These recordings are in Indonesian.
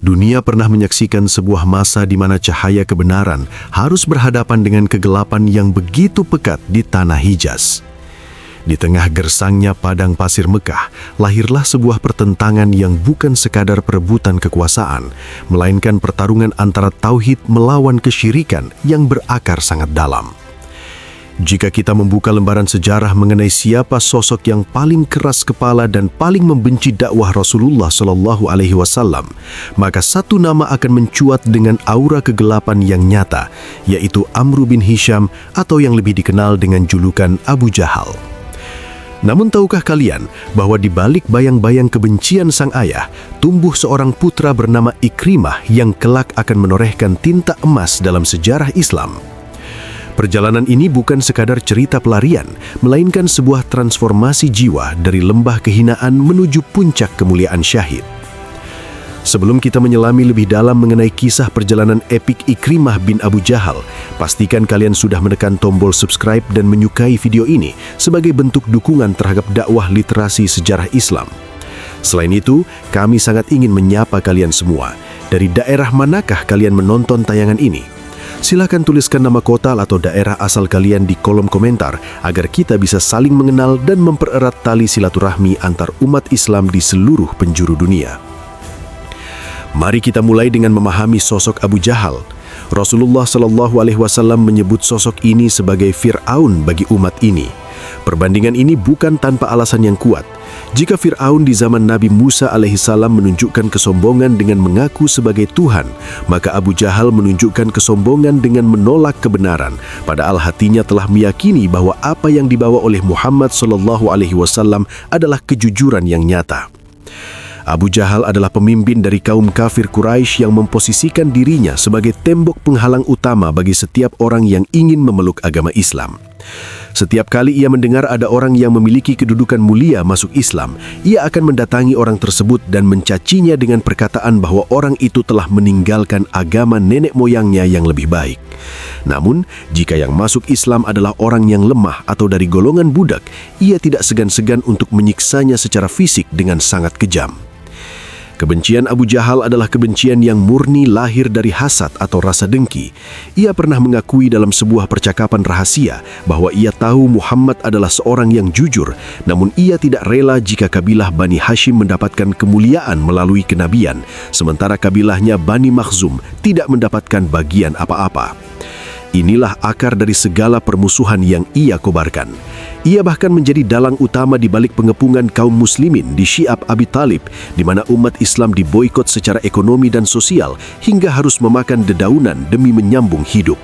Dunia pernah menyaksikan sebuah masa di mana cahaya kebenaran harus berhadapan dengan kegelapan yang begitu pekat di tanah Hijaz. Di tengah gersangnya padang pasir Mekah, lahirlah sebuah pertentangan yang bukan sekadar perebutan kekuasaan, melainkan pertarungan antara tauhid melawan kesyirikan yang berakar sangat dalam. Jika kita membuka lembaran sejarah mengenai siapa sosok yang paling keras kepala dan paling membenci dakwah Rasulullah SAW, maka satu nama akan mencuat dengan aura kegelapan yang nyata, yaitu Amr bin Hisham atau yang lebih dikenal dengan julukan Abu Jahal. Namun tahukah kalian bahwa di balik bayang-bayang kebencian sang ayah, tumbuh seorang putra bernama Ikrimah yang kelak akan menorehkan tinta emas dalam sejarah Islam? Perjalanan ini bukan sekadar cerita pelarian, melainkan sebuah transformasi jiwa dari lembah kehinaan menuju puncak kemuliaan syahid. Sebelum kita menyelami lebih dalam mengenai kisah perjalanan epik Ikrimah bin Abu Jahal, pastikan kalian sudah menekan tombol subscribe dan menyukai video ini sebagai bentuk dukungan terhadap dakwah literasi sejarah Islam. Selain itu, kami sangat ingin menyapa kalian semua. Dari daerah manakah kalian menonton tayangan ini? Silakan tuliskan nama kota atau daerah asal kalian di kolom komentar agar kita bisa saling mengenal dan mempererat tali silaturahmi antar umat Islam di seluruh penjuru dunia. Mari kita mulai dengan memahami sosok Abu Jahal. Rasulullah SAW menyebut sosok ini sebagai Fir'aun bagi umat ini. Perbandingan ini bukan tanpa alasan yang kuat. Jika Fir'aun di zaman Nabi Musa alaihissalam menunjukkan kesombongan dengan mengaku sebagai Tuhan, maka Abu Jahal menunjukkan kesombongan dengan menolak kebenaran, padahal hatinya telah meyakini bahwa apa yang dibawa oleh Muhammad SAW adalah kejujuran yang nyata. Abu Jahal adalah pemimpin dari kaum kafir Quraisy yang memposisikan dirinya sebagai tembok penghalang utama bagi setiap orang yang ingin memeluk agama Islam. Setiap kali ia mendengar ada orang yang memiliki kedudukan mulia masuk Islam, ia akan mendatangi orang tersebut dan mencacinya dengan perkataan bahwa orang itu telah meninggalkan agama nenek moyangnya yang lebih baik. Namun, jika yang masuk Islam adalah orang yang lemah atau dari golongan budak, ia tidak segan-segan untuk menyiksanya secara fisik dengan sangat kejam. Kebencian Abu Jahal adalah kebencian yang murni lahir dari hasad atau rasa dengki. Ia pernah mengakui dalam sebuah percakapan rahasia bahwa ia tahu Muhammad adalah seorang yang jujur, namun ia tidak rela jika kabilah Bani Hashim mendapatkan kemuliaan melalui kenabian, sementara kabilahnya Bani Makhzum tidak mendapatkan bagian apa-apa. Inilah akar dari segala permusuhan yang ia kobarkan. Ia bahkan menjadi dalang utama di balik pengepungan kaum muslimin di Syi'ab Abi Talib, di mana umat Islam diboikot secara ekonomi dan sosial hingga harus memakan dedaunan demi menyambung hidup.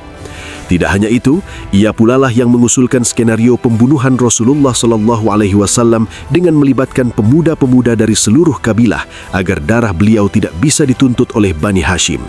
Tidak hanya itu, ia pula lah yang mengusulkan skenario pembunuhan Rasulullah SAW dengan melibatkan pemuda-pemuda dari seluruh kabilah agar darah beliau tidak bisa dituntut oleh Bani Hashim.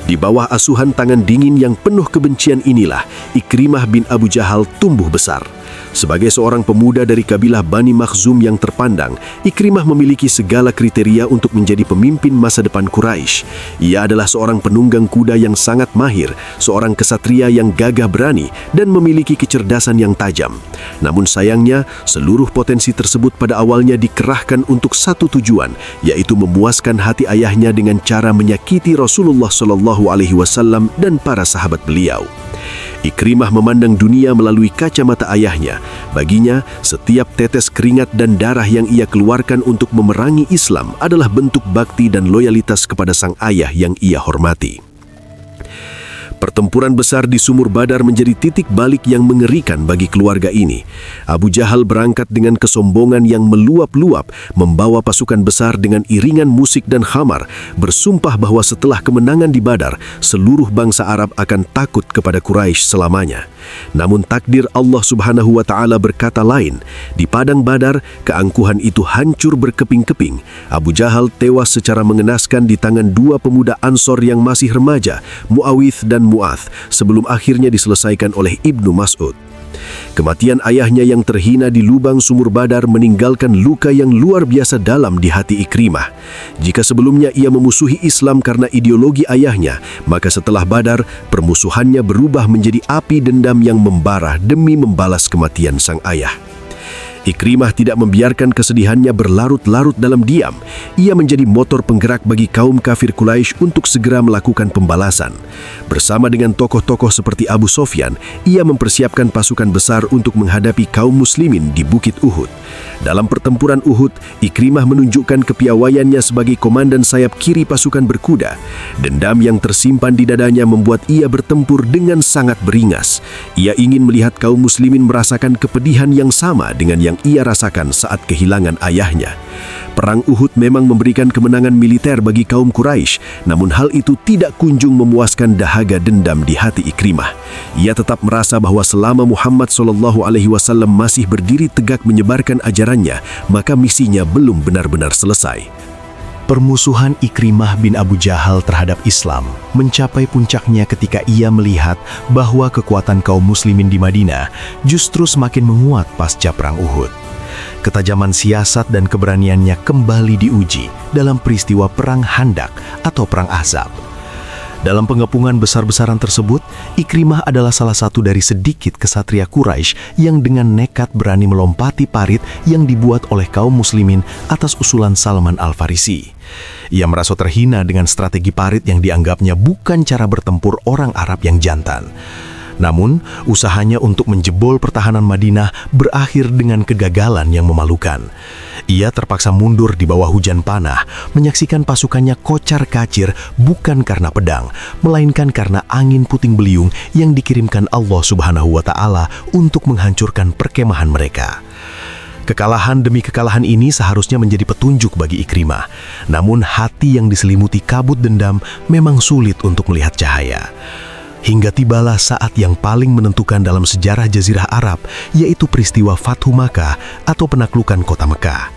Di bawah asuhan tangan dingin yang penuh kebencian inilah, Ikrimah bin Abu Jahal tumbuh besar. Sebagai seorang pemuda dari kabilah Bani Makhzum yang terpandang, Ikrimah memiliki segala kriteria untuk menjadi pemimpin masa depan Quraisy. Ia adalah seorang penunggang kuda yang sangat mahir, seorang kesatria yang gagah berani, dan memiliki kecerdasan yang tajam. Namun sayangnya, seluruh potensi tersebut pada awalnya dikerahkan untuk satu tujuan, yaitu memuaskan hati ayahnya dengan cara menyakiti Rasulullah SAW dan para sahabat beliau. Ikrimah memandang dunia melalui kacamata ayahnya. Baginya, setiap tetes keringat dan darah yang ia keluarkan untuk memerangi Islam adalah bentuk bakti dan loyalitas kepada sang ayah yang ia hormati. Pertempuran besar di Sumur Badar menjadi titik balik yang mengerikan bagi keluarga ini. Abu Jahal berangkat dengan kesombongan yang meluap-luap, membawa pasukan besar dengan iringan musik dan khamar, bersumpah bahwa setelah kemenangan di Badar, seluruh bangsa Arab akan takut kepada Quraisy selamanya. Namun takdir Allah Subhanahu wa Ta'ala berkata lain. Di padang Badar, keangkuhan itu hancur berkeping-keping. Abu Jahal tewas secara mengenaskan di tangan dua pemuda Ansor yang masih remaja, Muawith dan Mu'ath, sebelum akhirnya diselesaikan oleh Ibnu Mas'ud. Kematian ayahnya yang terhina di lubang Sumur Badar meninggalkan luka yang luar biasa dalam di hati Ikrimah. Jika sebelumnya ia memusuhi Islam karena ideologi ayahnya, maka setelah Badar, permusuhannya berubah menjadi api dendam yang membara demi membalas kematian sang ayah. Ikrimah tidak membiarkan kesedihannya berlarut-larut dalam diam. Ia menjadi motor penggerak bagi kaum kafir Quraisy untuk segera melakukan pembalasan. Bersama dengan tokoh-tokoh seperti Abu Sofyan, ia mempersiapkan pasukan besar untuk menghadapi kaum muslimin di Bukit Uhud. Dalam pertempuran Uhud, Ikrimah menunjukkan kepiawaiannya sebagai komandan sayap kiri pasukan berkuda. Dendam yang tersimpan di dadanya membuat ia bertempur dengan sangat beringas. Ia ingin melihat kaum muslimin merasakan kepedihan yang sama dengan yang ia rasakan saat kehilangan ayahnya. Perang Uhud memang memberikan kemenangan militer bagi kaum Quraisy, namun hal itu tidak kunjung memuaskan dahaga dendam di hati Ikrimah. Ia tetap merasa bahwa selama Muhammad SAW masih berdiri tegak menyebarkan ajarannya, maka misinya belum benar-benar selesai. Permusuhan Ikrimah bin Abu Jahal terhadap Islam mencapai puncaknya ketika ia melihat bahwa kekuatan kaum muslimin di Madinah justru semakin menguat pasca Perang Uhud. Ketajaman siasat dan keberaniannya kembali diuji dalam peristiwa Perang Handak atau Perang Ahzab. Dalam pengepungan besar-besaran tersebut, Ikrimah adalah salah satu dari sedikit kesatria Quraisy yang dengan nekat berani melompati parit yang dibuat oleh kaum muslimin atas usulan Salman Al-Farisi. Ia merasa terhina dengan strategi parit yang dianggapnya bukan cara bertempur orang Arab yang jantan. Namun, usahanya untuk menjebol pertahanan Madinah berakhir dengan kegagalan yang memalukan. Ia terpaksa mundur di bawah hujan panah, menyaksikan pasukannya kocar-kacir bukan karena pedang, melainkan karena angin puting beliung yang dikirimkan Allah Subhanahu wa Ta'ala untuk menghancurkan perkemahan mereka. Kekalahan demi kekalahan ini seharusnya menjadi petunjuk bagi Ikrimah. Namun hati yang diselimuti kabut dendam memang sulit untuk melihat cahaya. Hingga tibalah saat yang paling menentukan dalam sejarah Jazirah Arab, yaitu peristiwa Fathu Makkah atau penaklukan kota Mekah.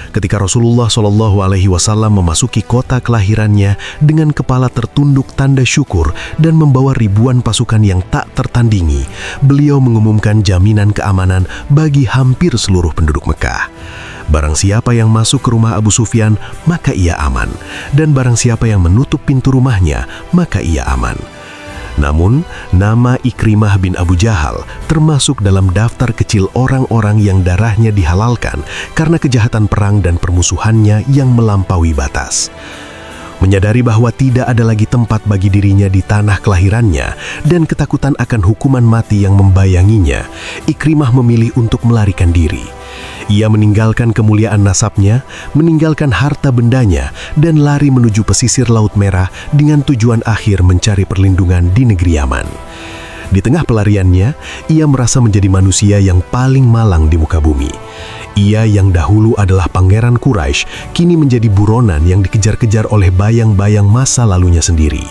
Ketika Rasulullah SAW memasuki kota kelahirannya dengan kepala tertunduk tanda syukur dan membawa ribuan pasukan yang tak tertandingi, beliau mengumumkan jaminan keamanan bagi hampir seluruh penduduk Mekah. Barang siapa yang masuk ke rumah Abu Sufyan, maka ia aman. Dan barang siapa yang menutup pintu rumahnya, maka ia aman. Namun, nama Ikrimah bin Abu Jahal termasuk dalam daftar kecil orang-orang yang darahnya dihalalkan karena kejahatan perang dan permusuhannya yang melampaui batas. Menyadari bahwa tidak ada lagi tempat bagi dirinya di tanah kelahirannya dan ketakutan akan hukuman mati yang membayanginya, Ikrimah memilih untuk melarikan diri. Ia meninggalkan kemuliaan nasabnya, meninggalkan harta bendanya, dan lari menuju pesisir Laut Merah dengan tujuan akhir mencari perlindungan di negeri Yaman. Di tengah pelariannya, ia merasa menjadi manusia yang paling malang di muka bumi. Ia yang dahulu adalah pangeran Quraisy, kini menjadi buronan yang dikejar-kejar oleh bayang-bayang masa lalunya sendiri.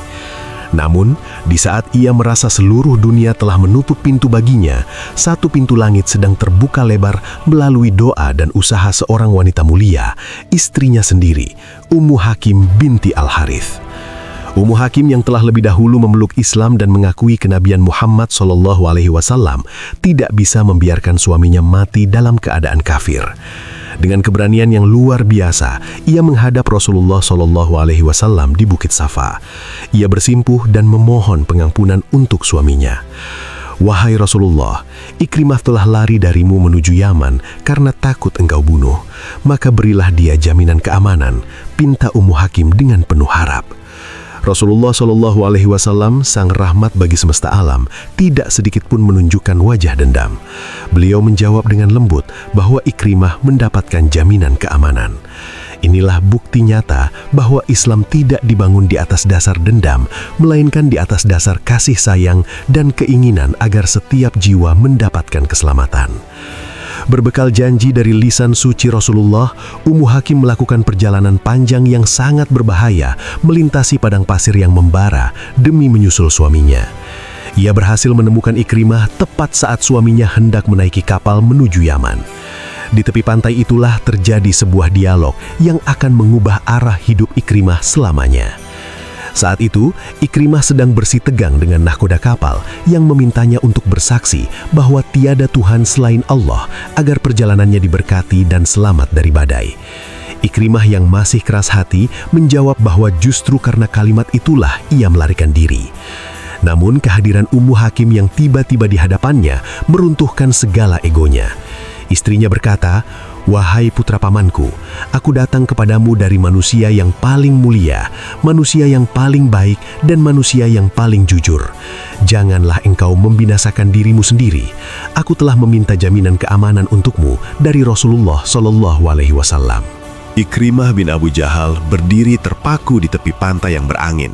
Namun, di saat ia merasa seluruh dunia telah menutup pintu baginya, satu pintu langit sedang terbuka lebar melalui doa dan usaha seorang wanita mulia, istrinya sendiri, Ummu Hakim binti Al-Harith. Ummu Hakim yang telah lebih dahulu memeluk Islam dan mengakui kenabian Muhammad SAW tidak bisa membiarkan suaminya mati dalam keadaan kafir. Dengan keberanian yang luar biasa, ia menghadap Rasulullah SAW di Bukit Safa. Ia bersimpuh dan memohon pengampunan untuk suaminya. "Wahai Rasulullah, Ikrimah telah lari darimu menuju Yaman karena takut engkau bunuh. Maka berilah dia jaminan keamanan," pinta Ummu Hakim dengan penuh harap. Rasulullah SAW, sang rahmat bagi semesta alam, tidak sedikit pun menunjukkan wajah dendam. Beliau menjawab dengan lembut bahwa Ikrimah mendapatkan jaminan keamanan. Inilah bukti nyata bahwa Islam tidak dibangun di atas dasar dendam, melainkan di atas dasar kasih sayang dan keinginan agar setiap jiwa mendapatkan keselamatan. Berbekal janji dari lisan suci Rasulullah, Ummu Hakim melakukan perjalanan panjang yang sangat berbahaya melintasi padang pasir yang membara demi menyusul suaminya. Ia berhasil menemukan Ikrimah tepat saat suaminya hendak menaiki kapal menuju Yaman. Di tepi pantai itulah terjadi sebuah dialog yang akan mengubah arah hidup Ikrimah selamanya. Saat itu, Ikrimah sedang bersih tegang dengan nahkoda kapal yang memintanya untuk bersaksi bahwa tiada Tuhan selain Allah agar perjalanannya diberkati dan selamat dari badai. Ikrimah yang masih keras hati menjawab bahwa justru karena kalimat itulah ia melarikan diri. Namun kehadiran Ummu Hakim yang tiba-tiba di hadapannya meruntuhkan segala egonya. Istrinya berkata, "Wahai putra pamanku, aku datang kepadamu dari manusia yang paling mulia, manusia yang paling baik, dan manusia yang paling jujur. Janganlah engkau membinasakan dirimu sendiri. Aku telah meminta jaminan keamanan untukmu dari Rasulullah Shallallahu Alaihi Wasallam." Ikrimah bin Abu Jahal berdiri terpaku di tepi pantai yang berangin,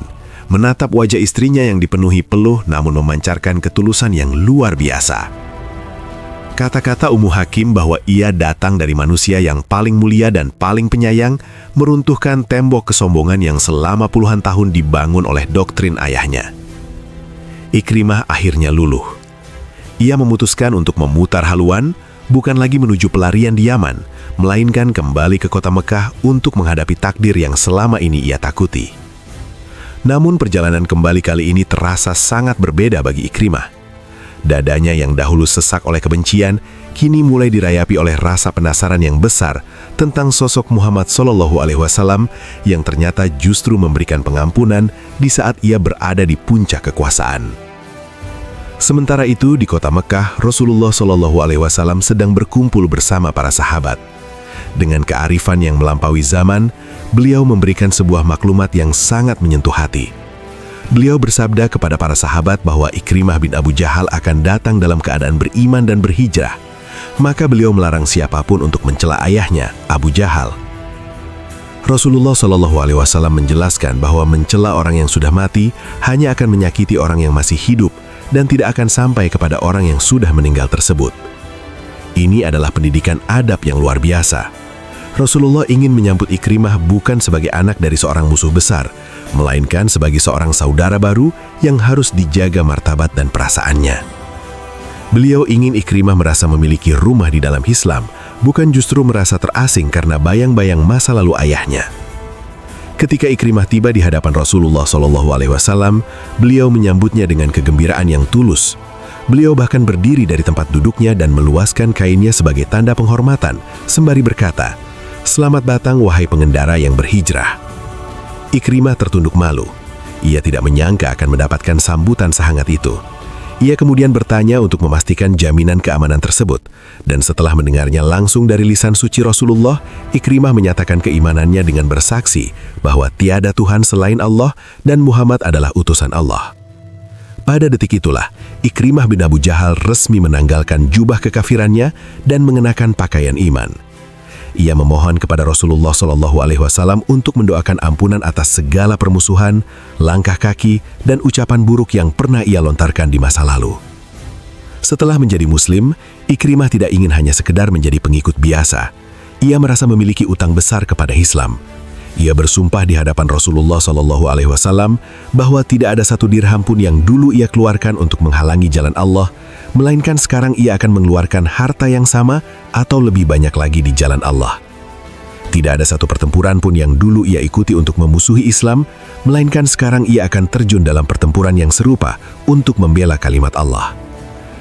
menatap wajah istrinya yang dipenuhi peluh namun memancarkan ketulusan yang luar biasa. Kata-kata Ummu Hakim bahwa ia datang dari manusia yang paling mulia dan paling penyayang meruntuhkan tembok kesombongan yang selama puluhan tahun dibangun oleh doktrin ayahnya. Ikrimah akhirnya luluh. Ia memutuskan untuk memutar haluan, bukan lagi menuju pelarian di Yaman, melainkan kembali ke kota Mekah untuk menghadapi takdir yang selama ini ia takuti. Namun perjalanan kembali kali ini terasa sangat berbeda bagi Ikrimah. Dadanya yang dahulu sesak oleh kebencian, kini mulai dirayapi oleh rasa penasaran yang besar tentang sosok Muhammad SAW yang ternyata justru memberikan pengampunan di saat ia berada di puncak kekuasaan. Sementara itu di kota Mekah, Rasulullah SAW sedang berkumpul bersama para sahabat. Dengan kearifan yang melampaui zaman, beliau memberikan sebuah maklumat yang sangat menyentuh hati. Beliau bersabda kepada para sahabat bahwa Ikrimah bin Abu Jahal akan datang dalam keadaan beriman dan berhijrah. Maka beliau melarang siapapun untuk mencela ayahnya, Abu Jahal. Rasulullah SAW menjelaskan bahwa mencela orang yang sudah mati hanya akan menyakiti orang yang masih hidup dan tidak akan sampai kepada orang yang sudah meninggal tersebut. Ini adalah pendidikan adab yang luar biasa. Rasulullah ingin menyambut Ikrimah bukan sebagai anak dari seorang musuh besar, melainkan sebagai seorang saudara baru yang harus dijaga martabat dan perasaannya. Beliau ingin Ikrimah merasa memiliki rumah di dalam Islam, bukan justru merasa terasing karena bayang-bayang masa lalu ayahnya. Ketika Ikrimah tiba di hadapan Rasulullah SAW, beliau menyambutnya dengan kegembiraan yang tulus. Beliau bahkan berdiri dari tempat duduknya dan meluaskan kainnya sebagai tanda penghormatan, sembari berkata, "Selamat datang wahai pengendara yang berhijrah." Ikrimah tertunduk malu. Ia tidak menyangka akan mendapatkan sambutan sehangat itu. Ia kemudian bertanya untuk memastikan jaminan keamanan tersebut. Dan setelah mendengarnya langsung dari lisan suci Rasulullah, Ikrimah menyatakan keimanannya dengan bersaksi bahwa tiada Tuhan selain Allah dan Muhammad adalah utusan Allah. Pada detik itulah, Ikrimah bin Abu Jahal resmi menanggalkan jubah kekafirannya dan mengenakan pakaian iman. Ia memohon kepada Rasulullah SAW untuk mendoakan ampunan atas segala permusuhan, langkah kaki, dan ucapan buruk yang pernah ia lontarkan di masa lalu. Setelah menjadi Muslim, Ikrimah tidak ingin hanya sekedar menjadi pengikut biasa. Ia merasa memiliki utang besar kepada Islam. Ia bersumpah di hadapan Rasulullah SAW bahwa tidak ada satu dirham pun yang dulu ia keluarkan untuk menghalangi jalan Allah, melainkan sekarang ia akan mengeluarkan harta yang sama atau lebih banyak lagi di jalan Allah. Tidak ada satu pertempuran pun yang dulu ia ikuti untuk memusuhi Islam, melainkan sekarang ia akan terjun dalam pertempuran yang serupa untuk membela kalimat Allah.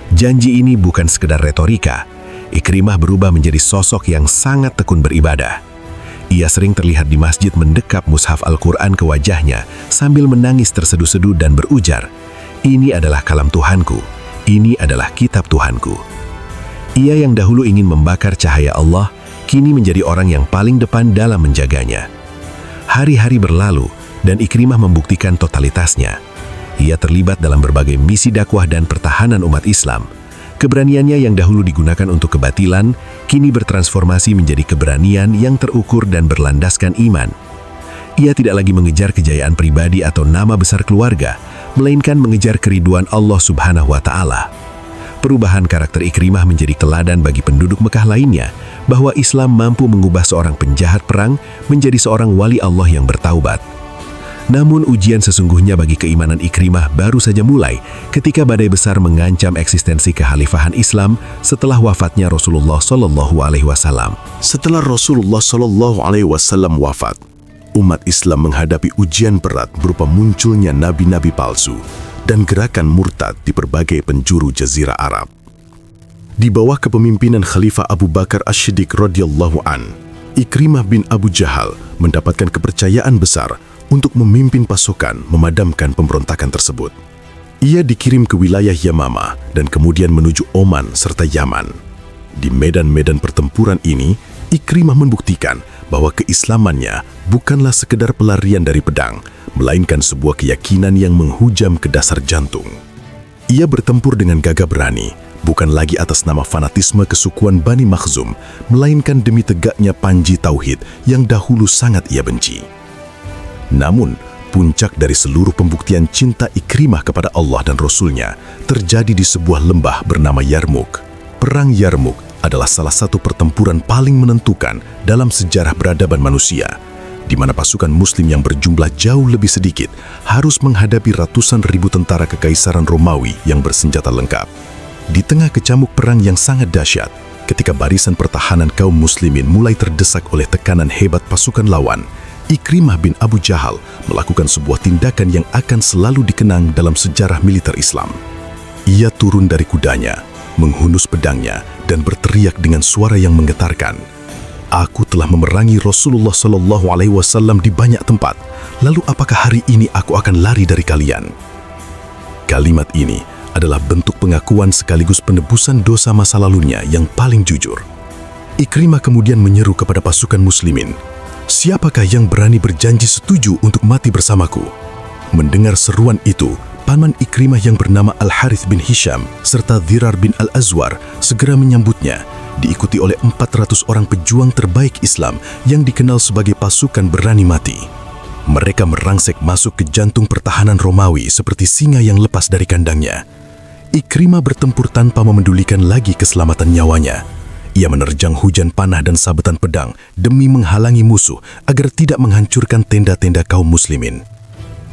Janji ini bukan sekedar retorika. Ikrimah berubah menjadi sosok yang sangat tekun beribadah. Ia sering terlihat di masjid mendekap mushaf Al-Quran ke wajahnya sambil menangis terseduh-seduh dan berujar, "Ini adalah kalam Tuhanku. Ini adalah kitab Tuhanku." Ia yang dahulu ingin membakar cahaya Allah, kini menjadi orang yang paling depan dalam menjaganya. Hari-hari berlalu, dan Ikrimah membuktikan totalitasnya. Ia terlibat dalam berbagai misi dakwah dan pertahanan umat Islam. Keberaniannya yang dahulu digunakan untuk kebatilan, kini bertransformasi menjadi keberanian yang terukur dan berlandaskan iman. Ia tidak lagi mengejar kejayaan pribadi atau nama besar keluarga, melainkan mengejar keriduan Allah Subhanahu wa Ta'ala. Perubahan karakter Ikrimah menjadi teladan bagi penduduk Mekah lainnya, bahwa Islam mampu mengubah seorang penjahat perang menjadi seorang wali Allah yang bertaubat. Namun ujian sesungguhnya bagi keimanan Ikrimah baru saja mulai ketika badai besar mengancam eksistensi kekhalifahan Islam setelah wafatnya Rasulullah SAW. Setelah Rasulullah SAW wafat, umat Islam menghadapi ujian berat berupa munculnya nabi-nabi palsu dan gerakan murtad di berbagai penjuru Jazirah Arab. Di bawah kepemimpinan Khalifah Abu Bakar As-Siddiq radhiyallahu an, Ikrimah bin Abu Jahal mendapatkan kepercayaan besar untuk memimpin pasukan memadamkan pemberontakan tersebut. Ia dikirim ke wilayah Yamamah dan kemudian menuju Oman serta Yaman. Di medan-medan pertempuran ini, Ikrimah membuktikan bahwa keislamannya bukanlah sekedar pelarian dari pedang, melainkan sebuah keyakinan yang menghujam ke dasar jantung. Ia bertempur dengan gagah berani, bukan lagi atas nama fanatisme kesukuan Bani Makhzum, melainkan demi tegaknya panji tauhid yang dahulu sangat ia benci. Namun, puncak dari seluruh pembuktian cinta Ikrimah kepada Allah dan Rasul-Nya terjadi di sebuah lembah bernama Yarmuk. Perang Yarmuk adalah salah satu pertempuran paling menentukan dalam sejarah peradaban manusia, di mana pasukan Muslim yang berjumlah jauh lebih sedikit harus menghadapi ratusan ribu tentara Kekaisaran Romawi yang bersenjata lengkap. Di tengah kecamuk perang yang sangat dahsyat, ketika barisan pertahanan kaum Muslimin mulai terdesak oleh tekanan hebat pasukan lawan, Ikrimah bin Abu Jahal melakukan sebuah tindakan yang akan selalu dikenang dalam sejarah militer Islam. Ia turun dari kudanya, menghunus pedangnya, dan berteriak dengan suara yang menggetarkan, "Aku telah memerangi Rasulullah SAW di banyak tempat, lalu apakah hari ini aku akan lari dari kalian?" Kalimat ini adalah bentuk pengakuan sekaligus penebusan dosa masa lalunya yang paling jujur. Ikrimah kemudian menyeru kepada pasukan Muslimin, "Siapakah yang berani berjanji setuju untuk mati bersamaku?" Mendengar seruan itu, paman Ikrimah yang bernama Al-Harith bin Hisham serta Dhirar bin Al-Azwar segera menyambutnya, diikuti oleh 400 orang pejuang terbaik Islam yang dikenal sebagai pasukan berani mati. Mereka merangsek masuk ke jantung pertahanan Romawi seperti singa yang lepas dari kandangnya. Ikrimah bertempur tanpa memedulikan lagi keselamatan nyawanya. Ia menerjang hujan panah dan sabetan pedang demi menghalangi musuh agar tidak menghancurkan tenda-tenda kaum muslimin.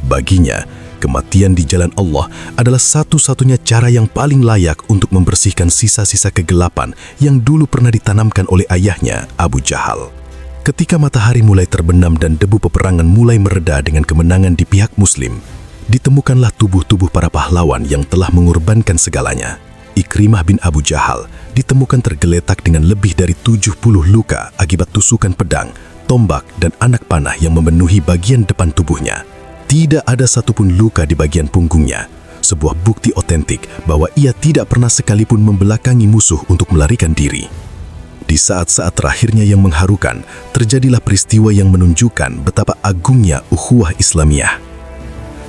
Baginya, kematian di jalan Allah adalah satu-satunya cara yang paling layak untuk membersihkan sisa-sisa kegelapan yang dulu pernah ditanamkan oleh ayahnya, Abu Jahal. Ketika matahari mulai terbenam dan debu peperangan mulai mereda dengan kemenangan di pihak Muslim, ditemukanlah tubuh-tubuh para pahlawan yang telah mengorbankan segalanya. Ikrimah bin Abu Jahal ditemukan tergeletak dengan lebih dari 70 luka akibat tusukan pedang, tombak, dan anak panah yang memenuhi bagian depan tubuhnya. Tidak ada satupun luka di bagian punggungnya, sebuah bukti otentik bahwa ia tidak pernah sekalipun membelakangi musuh untuk melarikan diri. Di saat-saat terakhirnya yang mengharukan, terjadilah peristiwa yang menunjukkan betapa agungnya ukhuwah Islamiyah.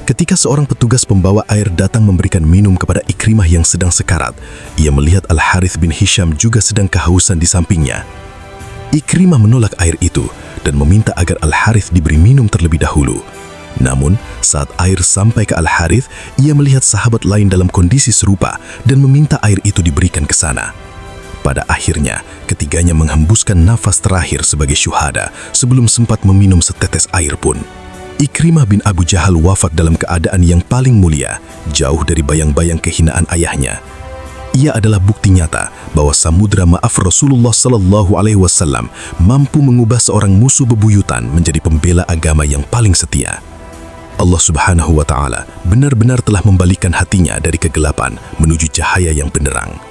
Ketika seorang petugas pembawa air datang memberikan minum kepada Ikrimah yang sedang sekarat, ia melihat Al-Harith bin Hisham juga sedang kehausan di sampingnya. Ikrimah menolak air itu dan meminta agar Al-Harith diberi minum terlebih dahulu. Namun, saat air sampai ke Al-Harith, ia melihat sahabat lain dalam kondisi serupa dan meminta air itu diberikan ke sana. Pada akhirnya, ketiganya menghembuskan nafas terakhir sebagai syuhada sebelum sempat meminum setetes air pun. Ikrimah bin Abu Jahal wafat dalam keadaan yang paling mulia, jauh dari bayang-bayang kehinaan ayahnya. Ia adalah bukti nyata bahwa samudra maaf Rasulullah SAW mampu mengubah seorang musuh bebuyutan menjadi pembela agama yang paling setia. Allah Subhanahu wa Ta'ala benar-benar telah membalikan hatinya dari kegelapan menuju cahaya yang benderang.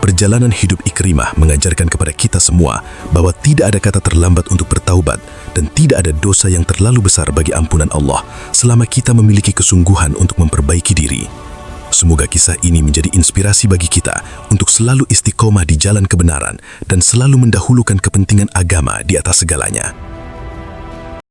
Perjalanan hidup Ikrimah mengajarkan kepada kita semua bahwa tidak ada kata terlambat untuk bertaubat dan tidak ada dosa yang terlalu besar bagi ampunan Allah selama kita memiliki kesungguhan untuk memperbaiki diri. Semoga kisah ini menjadi inspirasi bagi kita untuk selalu istiqomah di jalan kebenaran dan selalu mendahulukan kepentingan agama di atas segalanya.